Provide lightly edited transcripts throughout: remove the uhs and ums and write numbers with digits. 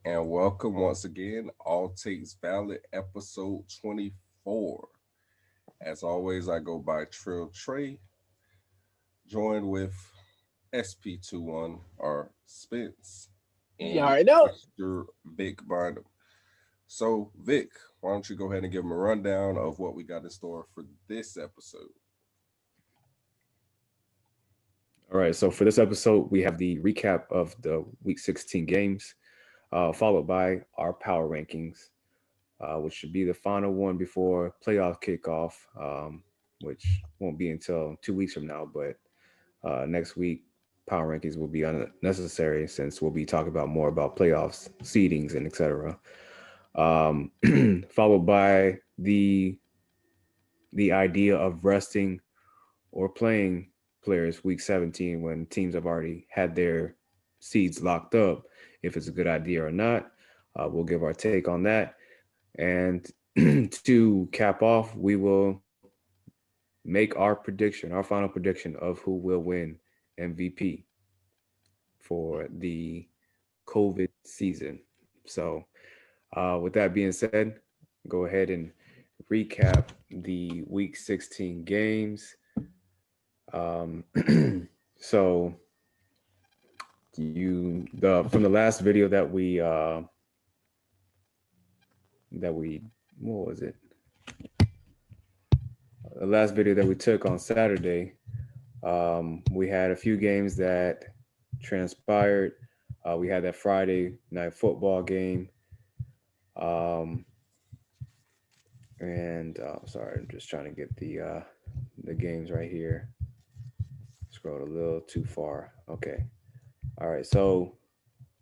And welcome once again, All Takes Valid, episode 24. As always, I go by Trill Trayy, joined with SP21 or Spence You and already know. Mr. Vick Bynum. So, Vic, why don't you go ahead and give them a rundown of what we got in store for this episode? All right, so for this episode, we have the recap of the Week 16 games, followed by our power rankings, which should be the final one before playoff kickoff, which won't be until 2 weeks from now. But next week, power rankings will be unnecessary since we'll be talking about more about playoffs, seedings, and etc. Followed by the idea of resting or playing players week 17 when teams have already had their seeds locked up, if it's a good idea or not. We'll give our take on that. And to cap off, we will make our prediction, our final prediction of who will win MVP for the COVID season. So, with that being said, go ahead and recap the week 16 games. Um, so you the from the last video that we what was it? The last video that we took on Saturday, we had a few games that transpired. We had that Friday night football game, um, and sorry, I'm just trying to get the games right here. Scrolled a little too far. Okay. All right. So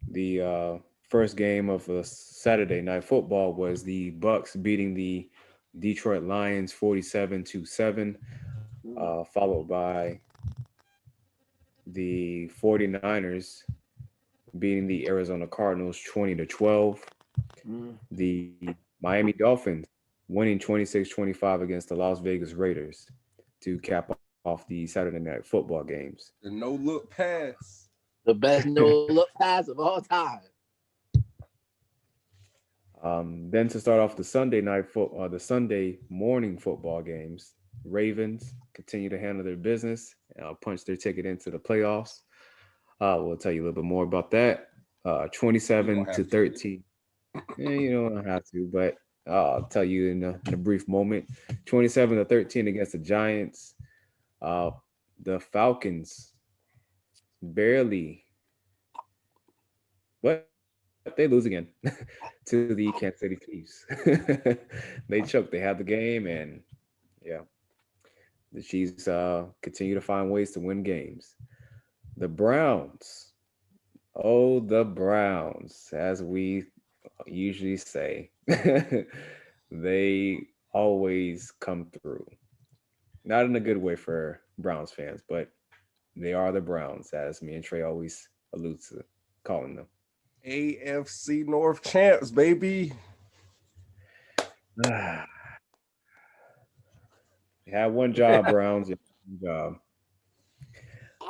the first game of Saturday night football was the Bucks beating the Detroit Lions 47-7, followed by the 49ers beating the Arizona Cardinals 20-12. The Miami Dolphins winning 26-25 against the Las Vegas Raiders to cap off the Saturday night football games. The no look pass. The best no look pass of all time. Then to start off the the Sunday morning football games, Ravens continue to handle their business, punch their ticket into the playoffs. We'll tell you a little bit more about that. You don't 27 have to to. 13. You don't have to, but I'll tell you in a brief moment. 27-13 against the Giants. Uh, the Falcons barely, but they lose again to the Kansas City Chiefs. They choked. They had the game, and yeah, the Chiefs continue to find ways to win games. The Browns, oh, the Browns, as we usually say, they always come through. Not in a good way for Browns fans, but they are the Browns, as me and Trey always allude to calling them. AFC North champs, baby. You had one job, Browns. You had one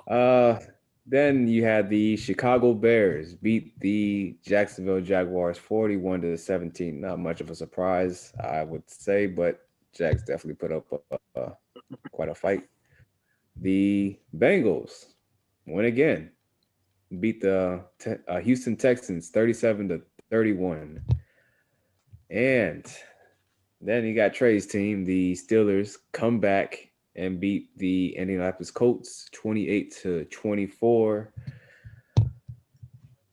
job. Then you had the Chicago Bears beat the Jacksonville Jaguars 41-17. Not much of a surprise, I would say, but Jags definitely put up quite a fight. The Bengals win again, beat the Houston Texans 37-31. And then you got Trey's team, the Steelers, come back and beat the Indianapolis Colts 28-24.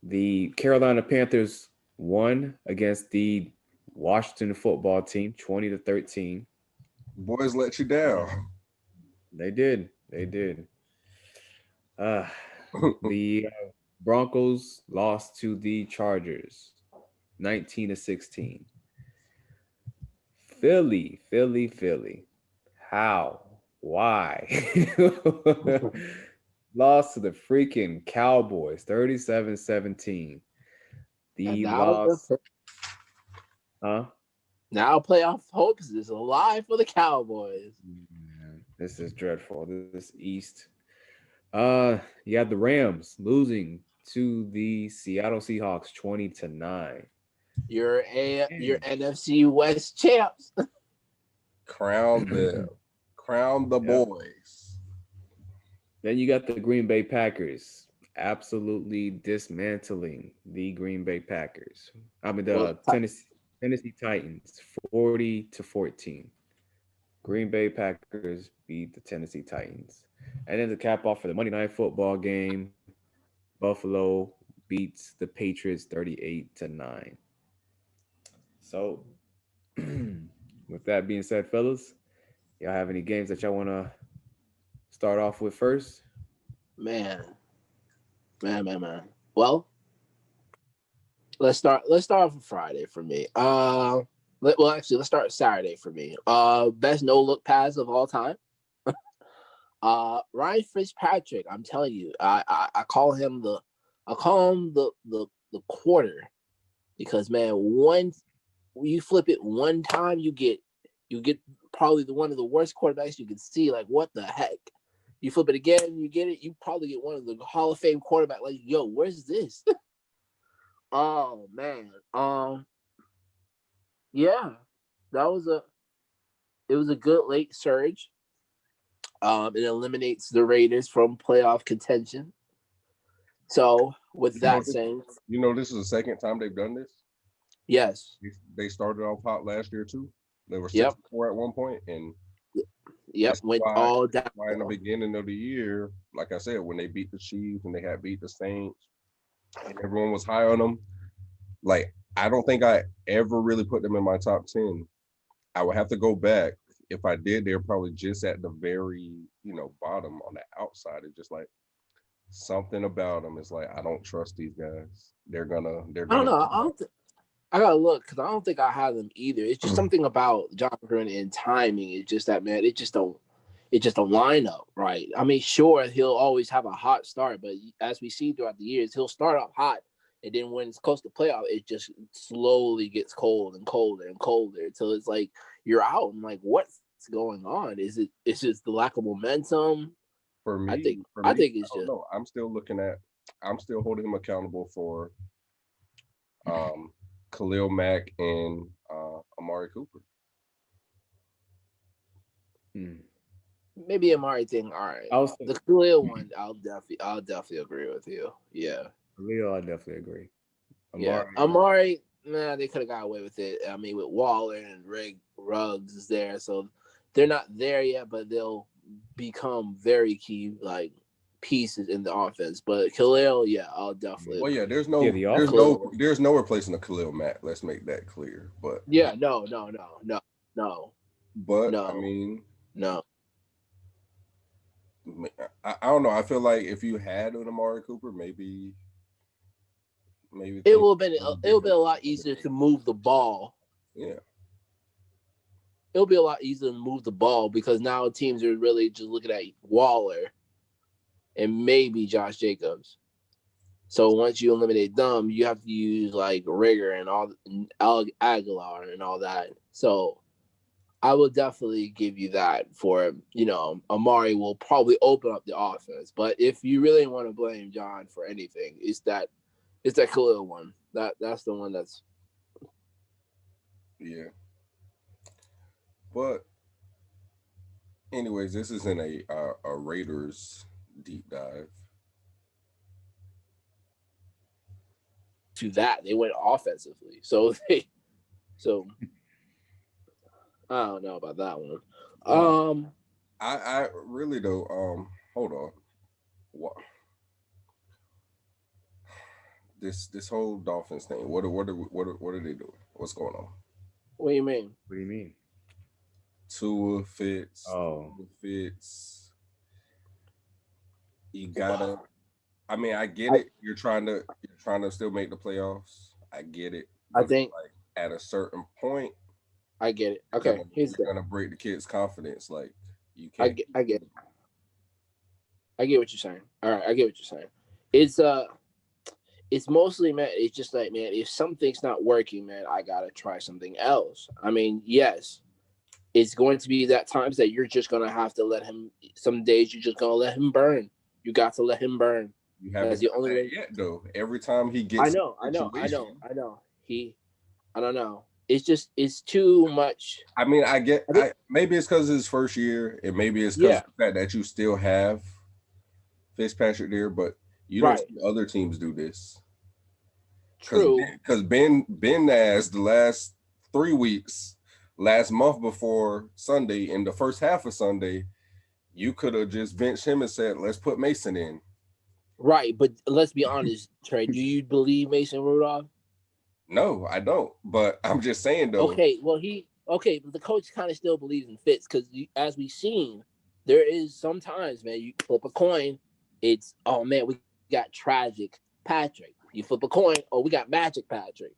The Carolina Panthers won against the Washington football team 20-13. Boys let you down. They did. They did. Uh, the Broncos lost to the Chargers 19-16. Philly. How? Why? Lost to the freaking Cowboys 37-17. And The now, loss, huh? now playoff hopes is alive for the Cowboys. Man, this is dreadful. This East. You have the Rams losing to the Seattle Seahawks, 20-9. Your Man. NFC West champs. Crown the Yep. boys. Then you got the Green Bay Packers absolutely dismantling the Green Bay Packers. I mean Well, the Tennessee Titans, 40-14. Green Bay Packers beat the Tennessee Titans. And then to cap off for the Monday Night Football game, Buffalo beats the Patriots 38-9. So, with that being said, fellas, y'all have any games that y'all want to start off with first? man. Well, let's start off with Friday for me. Let's start Saturday for me. Best no look pass of all time. Ryan Fitzpatrick. I'm telling you, I call him the quarter, because man, once you flip it one time, you get probably one of the worst quarterbacks you can see. Like, what the heck? You flip it again, you get it. You probably get one of the Hall of Fame quarterback. Like, yo, where's this? Oh man. Yeah, it was a good late surge. It eliminates the Raiders from playoff contention. So, with that saying, This is the second time they've done this. yes. They started off hot last year too. They were 6-4 Yep. at one point, and Went all down. why in the beginning of the year, like I said, when they beat the Chiefs and they had beat the Saints, and everyone was high on them. Like, I don't think I ever really put them in my top 10. I would have to go back. If I did, they're probably just at the very, bottom on the outside. It's just like something about them is like, I don't trust these guys. They're gonna. I don't know. I gotta look, because I don't think I have them either. It's just something about John Gruden and timing. It's just that, man, it just don't line up right. I mean, sure, he'll always have a hot start, but as we see throughout the years, he'll start off hot, and then when it's close to playoff, it just slowly gets cold and colder and colder until it's like you're out. I'm like, what's going on? Is it just the lack of momentum? For me, I think it's just. No, I'm still holding him accountable for Khalil Mack and Amari Cooper. Maybe Amari thing. All right. The Khalil one, I'll definitely agree with you. Yeah. Khalil, I definitely agree. Amari, they could have got away with it. I mean, with Waller and Ruggs is there, so they're not there yet, but they'll become very key pieces in the offense. But Khalil, I'll definitely. Well, there's no replacing the Khalil Mack. Let's make that clear. But no. But no. I mean, no. I don't know. I feel like if you had an Amari Cooper, maybe it will have been a lot easier to move the ball. Yeah. It'll be a lot easier to move the ball, because now teams are really just looking at Waller and maybe Josh Jacobs. So once you eliminate them, you have to use Rigger and Aguilar and all that. So I will definitely give you that for, Amari will probably open up the offense. But if you really want to blame John for anything, it's that Khalil one. That's the one that's. Yeah. But anyways, this isn't a Raiders deep dive. To that, they went offensively. So I don't know about that one. I really do. Hold on. What? This whole Dolphins thing. What are they doing? What's going on? What do you mean? What do you mean? Tua Fitz. Oh. Fitz. You gotta. I mean, I get it. You're trying to still make the playoffs. I get it. I think at a certain point, I get it. Okay, you're gonna break the kid's confidence. Like, you can't. I get it. I get what you're saying. All right, I get what you're saying. It's mostly, man. It's just like, man, if something's not working, man, I gotta try something else. I mean, yes, it's going to be that times that you're just gonna have to let him. Some days you're just gonna let him burn. You got to let him burn. You That's haven't the done only that way. yet, though. Every time he I gets in know, a situation, I know. I don't know. It's too much. I mean, I get, I think, maybe it's because it's his first year, and maybe it's because yeah, of the fact that you still have Fitzpatrick there, but you don't right. see other teams do this. True. Because Ben Naz the last 3 weeks, last month before Sunday, in the first half of Sunday, you could have just benched him and said, "Let's put Mason in." Right, but let's be honest, Trey. Do you believe Mason Rudolph? No, I don't. But I'm just saying though. Okay, well but the coach kind of still believes in Fitz because as we've seen, there is sometimes, man, you flip a coin, it's oh man, we got tragic Patrick. You flip a coin, oh we got magic Patrick.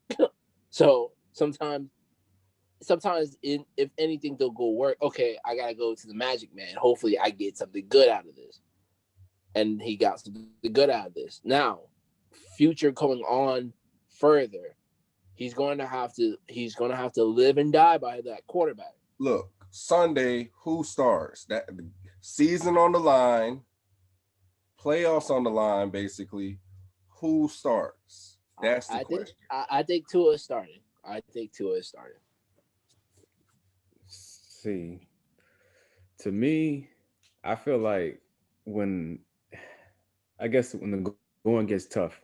So sometimes if anything they'll go work. Okay, I gotta go to the Magic Man. Hopefully, I get something good out of this, and he got something good out of this. Now, future going on further, he's going to have to live and die by that quarterback. Look, Sunday, who starts? That season on the line, playoffs on the line, basically. Who starts? That's the I think question. I think Tua is starting. I think Tua is starting. See, to me, I feel like when I guess when the going gets tough,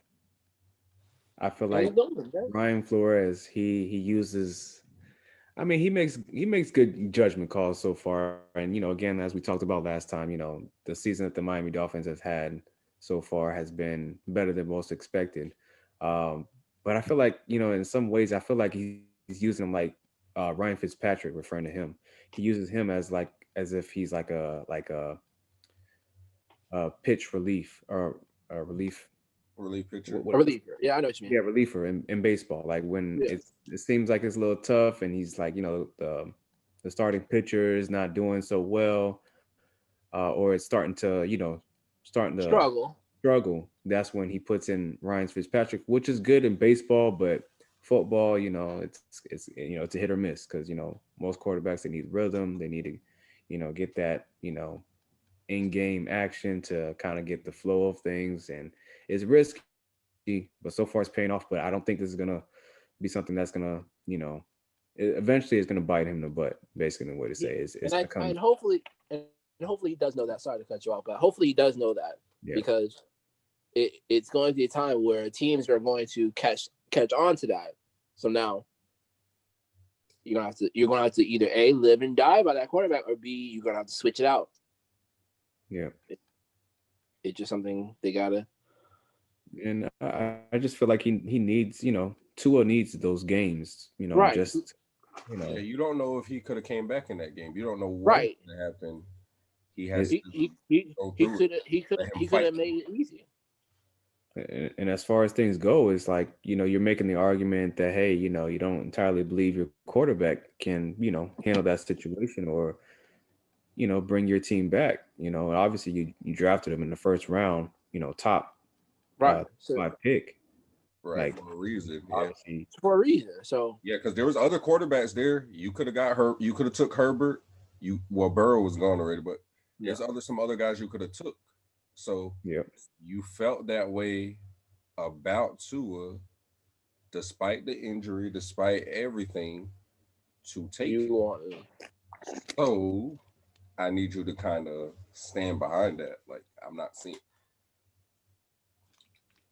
I feel And like he's doing it, Ryan Flores he uses. I mean, he makes good judgment calls so far, and again, as we talked about last time, the season that the Miami Dolphins has had so far has been better than most expected. Um, but I feel like in some ways, I feel like he's using him like Ryan Fitzpatrick, referring to him. He uses him as if he's like a pitch relief or a relief. Relief pitcher. a What's reliever. Yeah, I know what you mean. yeah, reliever in baseball. Like when Yeah, it seems like it's a little tough, and he's like, the starting pitcher is not doing so well, or it's starting to struggle. struggle. That's when he puts in Ryan Fitzpatrick, which is good in baseball, but football, it's a hit or miss because most quarterbacks, they need rhythm, they need to get that in game action to kind of get the flow of things, and it's risky, but so far it's paying off. But I don't think this is gonna be something that's gonna eventually it's gonna bite him in the butt. Basically, the way to say Yeah, it is it's and gonna I come. hopefully he does know that. Sorry to cut you off, but hopefully he does know that Yeah, because it's going to be a time where teams are going to catch on to that. So now you're gonna have to either A, live and die by that quarterback, or B, you're gonna have to switch it out. yeah. It's just something they gotta. And I just feel like he needs, Tua needs those games, Right, just Yeah, you don't know if he could have came back in that game. You don't know what right. could have happened. He has is He to he he go he through it. could Let him he could fight have through made it easy. and as far as things go, it's like, you're making the argument that, hey, you don't entirely believe your quarterback can, handle that situation or, bring your team back. And obviously you drafted him in the first round, top Right. So 5 pick. right Like for a reason. Yeah. obviously, for a reason. So Yeah, because there was other quarterbacks there. You could have got Her. You could have took Herbert. Burrow was gone already, but yeah. there's some other guys you could have took. So yeah. you felt that way about Tua, despite the injury, despite everything, to take You him. want So I need you to kind of stand behind that. Like I'm not seeing.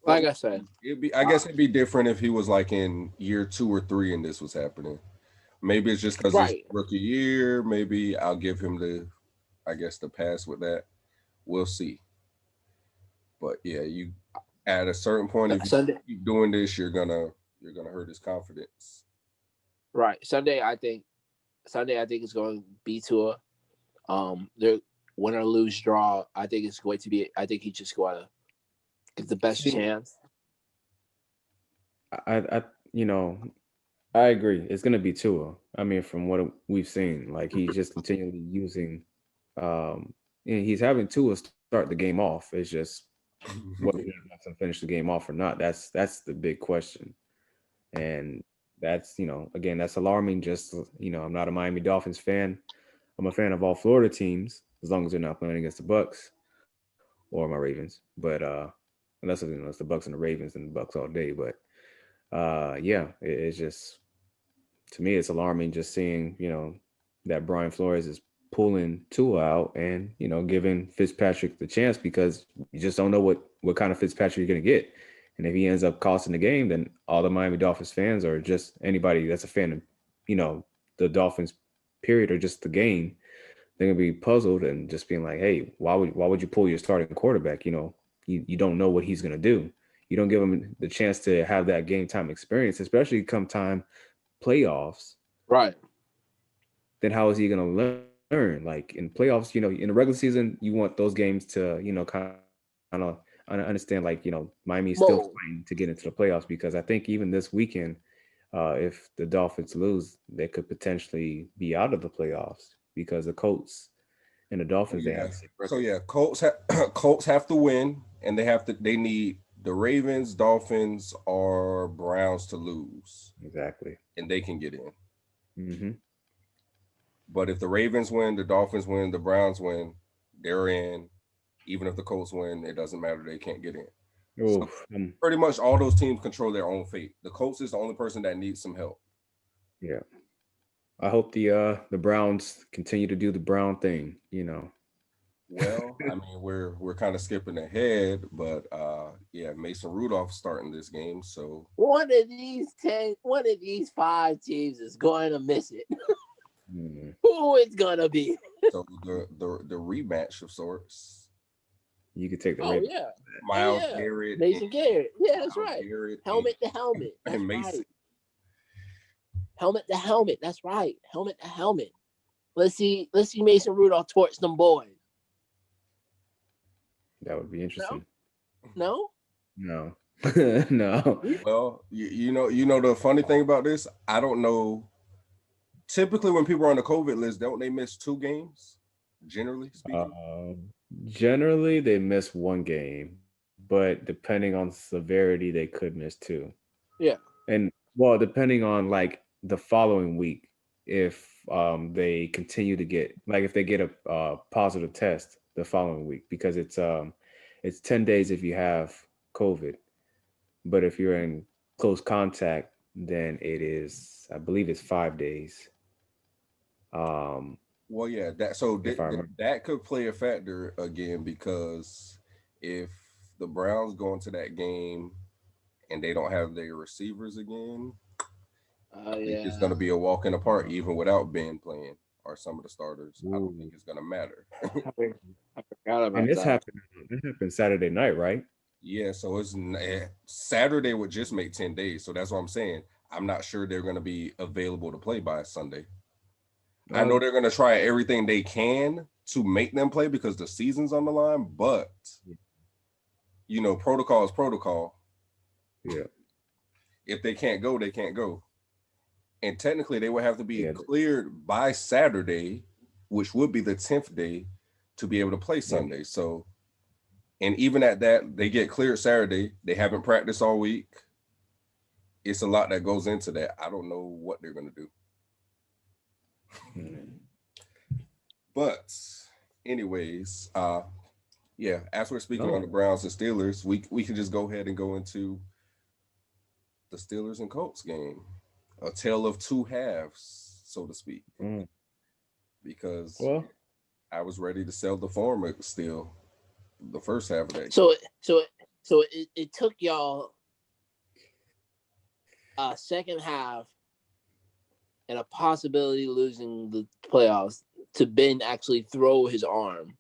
Well, like I said. it'd be. I guess it'd be different if he was like in year 2 or 3 and this was happening. Maybe it's just because it's Right. rookie year. Maybe I'll give him I guess, the pass with that. We'll see. But yeah, you at a certain point, if you Sunday. keep doing this, you're gonna hurt his confidence. Right. Sunday I think is going to be to a their win or lose draw. I think it's going to be. I think he just going to get the best See, chance. I I agree. It's gonna be Tua. I mean, from what we've seen, like he's just continually using, and he's having Tua start the game off. It's just whether he Yeah. wants to finish the game off or not. That's the big question, and that's again that's alarming. Just I'm not a Miami Dolphins fan. I'm a fan of all Florida teams as long as they're not playing against the Bucks or my Ravens. But unless it's the Bucks and the Ravens and the Bucks all day. But yeah, it's just, to me, it's alarming just seeing, that Brian Flores is pulling Tua out and, giving Fitzpatrick the chance, because you just don't know what kind of Fitzpatrick you're going to get. And if he ends up costing the game, then all the Miami Dolphins fans, or just anybody that's a fan of, the Dolphins, period, or just the game, they're going to be puzzled and just being like, hey, why would you pull your starting quarterback? You don't know what he's going to do. You don't give him the chance to have that game time experience, especially come time playoffs. Right. Then how is he going to learn? Like in playoffs, in the regular season, you want those games to, kind of understand, like, Miami is still fighting to get into the playoffs, because I think even this weekend, if the Dolphins lose, they could potentially be out of the playoffs, because the Colts and the Dolphins, they have. So yeah, Colts have to win, and they need the Ravens, Dolphins, or Browns to lose. Exactly. And they can get in. Mm-hmm. But if the Ravens win, the Dolphins win, the Browns win, they're in. Even if the Colts win, it doesn't matter. They can't get in. So pretty much all those teams control their own fate. The Colts is the only person that needs some help. Yeah. I hope the Browns continue to do the Brown thing, Well, I mean, we're kind of skipping ahead, but yeah, Mason Rudolph starting this game. So one of these 5 teams is going to miss it. Who is gonna be? So the rematch of sorts. You could take the Ravens. Yeah. Miles Garrett. Mason Garrett. Yeah, that's right. Helmet to helmet. That's and Mason. Right. Helmet to helmet. That's right. Helmet to helmet. Let's see Mason Rudolph torch them boys. That would be interesting. No? No. No. Well, you know the funny thing about this, I don't know. Typically, when people are on the COVID list, don't they miss 2 games? Generally speaking, generally they miss 1 game, but depending on severity, they could miss 2. Yeah, and well, depending on like the following week, if they continue to get, like, if they get a positive test the following week, because it's 10 days if you have COVID, but if you're in close contact, then it is, I believe it's 5 days. Well, yeah, that could play a factor again, because if the Browns go into that game and they don't have their receivers again, I think it's going to be a walk in the park, even without Ben playing or some of the starters. I don't think it's going to matter. I forgot about and this that. happened Saturday night, right? Yeah, so it's Saturday would just make 10 days. So that's what I'm saying. I'm not sure they're going to be available to play by Sunday. I know they're going to try everything they can to make them play because the season's on the line, but protocol is protocol. Yeah. If they can't go, they can't go. And technically they would have to be cleared by Saturday, which would be the 10th day, to be able to play Sunday. So, and even at that, they get cleared Saturday. They haven't practiced all week. It's a lot that goes into that. I don't know what they're going to do. But anyways, yeah, as we're speaking on the Browns and Steelers, we can just go ahead and go into the Steelers and Colts game. A tale of 2 halves, so to speak. Because I was ready to sell the former still the first half of that. So it took y'all a second half and a possibility losing the playoffs to Ben actually throw his arm.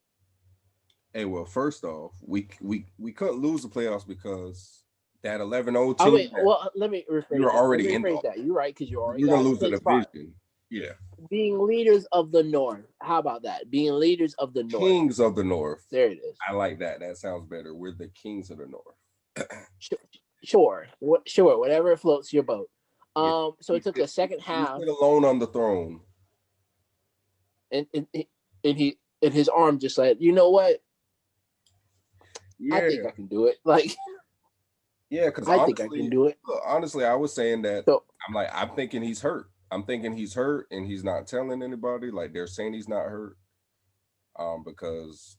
Hey, well, first off, we couldn't lose the playoffs because that 11-0 team. Oh wait, well, let me rephrase you were already in that. You're right, because you're gonna lose the division. Yeah. Being leaders of the North. How about that? Being leaders of the North. Kings of the North. There it is. I like that. That sounds better. We're the kings of the North. Sure. Whatever floats your boat. So it took a second half. He's alone on the throne. And his arm just like, you know what? Yeah. I think I can do it. Like, yeah, because I think I can do it. Look, honestly, I was saying that I'm thinking he's hurt. I'm thinking he's hurt and he's not telling anybody. Like, they're saying he's not hurt. Because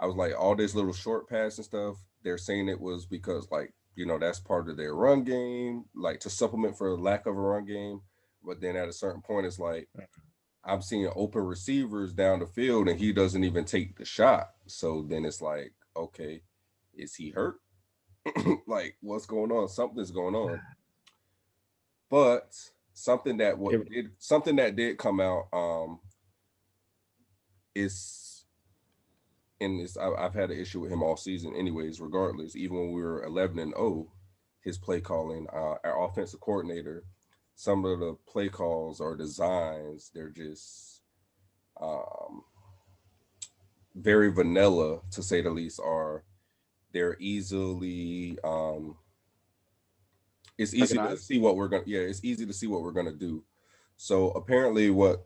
I was like, all this little short pass and stuff, they're saying it was because, like, that's part of their run game, like to supplement for lack of a run game. But then at a certain point, it's like, I'm seeing open receivers down the field and he doesn't even take the shot. So then it's like, okay, is he hurt? Like, what's going on? Something's going on. But something that did come out is in this. I've had an issue with him all season, anyways. Regardless, even when we were 11-0, his play calling, our offensive coordinator, some of the play calls or designs, they're just um, very vanilla to say the least. Are they're easily it's easy to Recognized. see what we're gonna it's easy to see what we're gonna do. So apparently, what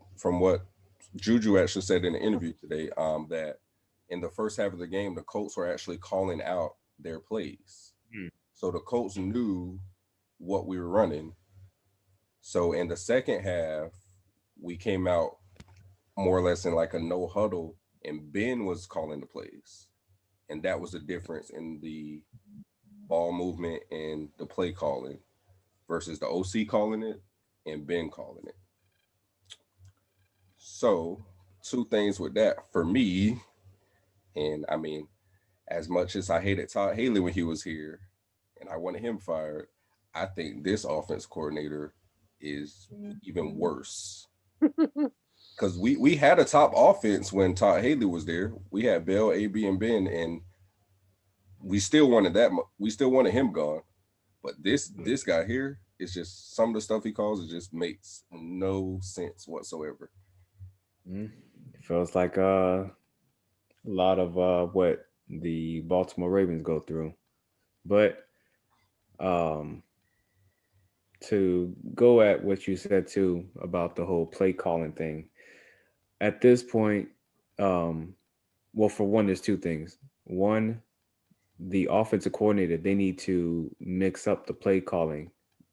Juju actually said in the interview today, that in the first half of the game, the Colts were actually calling out their plays. Hmm. So the Colts knew what we were running. So in the second half, we came out more or less in like a no huddle, and Ben was calling the plays, and that was the difference in the ball movement and the play calling versus the OC calling it and Ben calling it. So, two things with that for me, and I mean, as much as I hated Todd Haley when he was here and I wanted him fired, I think this offense coordinator is even worse. Because we had a top offense when Todd Haley was there. We had Bell, AB, and Ben, and we still wanted we still wanted him gone. But this guy here is just some of the stuff he calls. It just makes no sense whatsoever. Mm. It feels like a lot of what the Baltimore Ravens go through. But um, to go at what you said too about the whole play calling thing, at this point, um, well, for one, there's two things. One, the offensive coordinator, they need to mix up the play calling.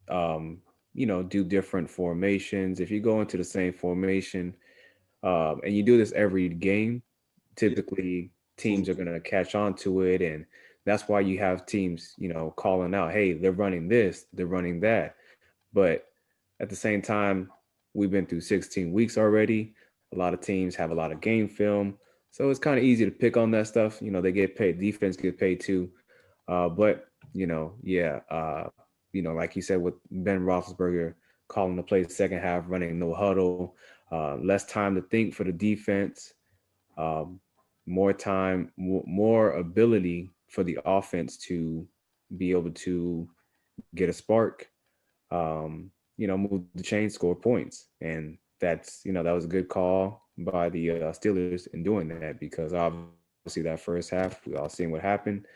Um, do different formations. If you go into the same formation, and you do this every game, Yeah. typically teams are going to catch on to it. And that's why you have teams, calling out, hey, they're running this, they're running that. But at the same time, we've been through 16 weeks already. A lot of teams have a lot of game film. So it's kind of easy to pick on that stuff. They get paid, defense get paid too. But, yeah, like you said with Ben Roethlisberger calling the play second half, running no huddle, less time to think for the defense, um, more time, more ability for the offense to be able to get a spark, move the chain, score points. And that was a good call by the Steelers in doing that because obviously that first half, we all seen what happened.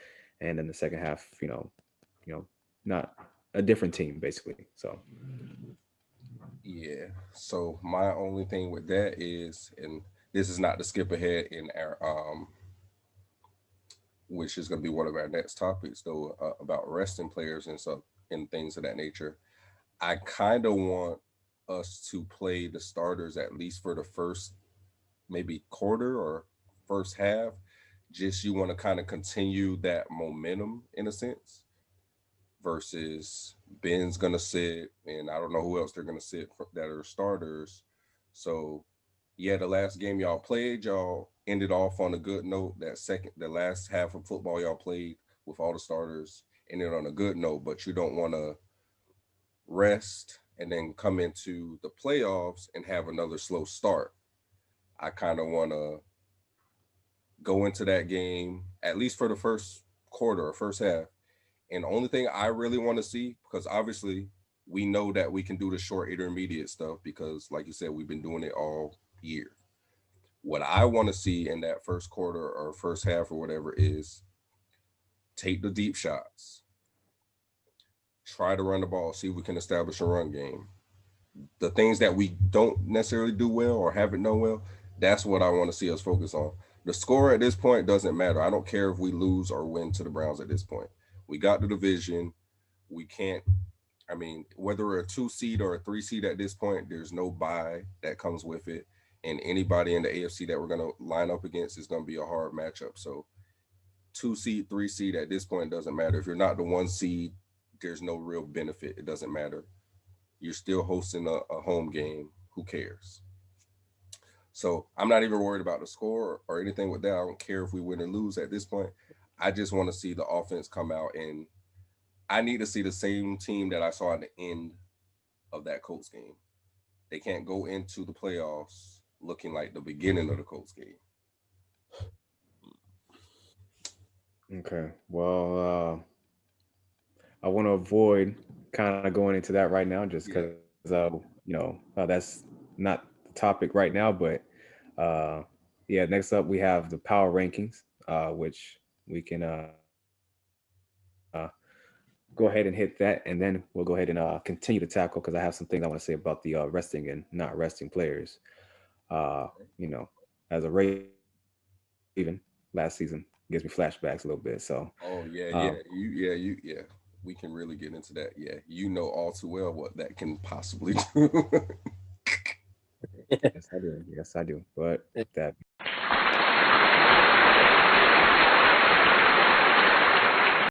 And then the second half, you know, not a different team basically. So, Yeah. So my only thing with that is, and this is not to skip ahead in our which is going to be one of our next topics though, about resting players and stuff and things of that nature. I kind of want us to play the starters at least for the first maybe quarter or first half. Just you want to kind of continue that momentum in a sense versus Ben's gonna sit, and I don't know who else they're gonna sit that are starters. So, yeah, the last game y'all played, y'all ended off on a good note. The last half of football y'all played with all the starters ended on a good note, but you don't want to rest and then come into the playoffs and have another slow start. I kind of want to go into that game at least for the first quarter or first half. And the only thing I really want to see, because obviously we know that we can do the short intermediate stuff because, like you said, we've been doing it all year. What I want to see in that first quarter or first half or whatever is take the deep shots, try to run the ball, see if we can establish a run game. The things that we don't necessarily do well or haven't done well, that's what I want to see us focus on. The score at this point doesn't matter. I don't care if we lose or win to the Browns at this point. We got the division. We can't, I mean, whether we're a 2 seed or a 3 seed at this point, there's no bye that comes with it. And anybody in the AFC that we're going to line up against is going to be a hard matchup. So 2 seed, 3 seed, at this point, it doesn't matter. If you're not the 1 seed, there's no real benefit. It doesn't matter. You're still hosting a home game. Who cares? So I'm not even worried about the score or anything with that. I don't care if we win or lose at this point. I just want to see the offense come out, and I need to see the same team that I saw at the end of that Colts game. They can't go into the playoffs looking like the beginning of the Colts game. Okay. Well, I want to avoid kind of going into that right now, just because that's not the topic right now. But yeah, next up we have the power rankings, which we can go ahead and hit that, and then we'll go ahead and continue to tackle because I have some things I want to say about the resting and not resting players. You know, as a Raven last season gives me flashbacks a little bit. So Oh yeah. We can really get into that. Yeah, you know all too well what that can possibly do. yes, I do. Yes, I do. But that being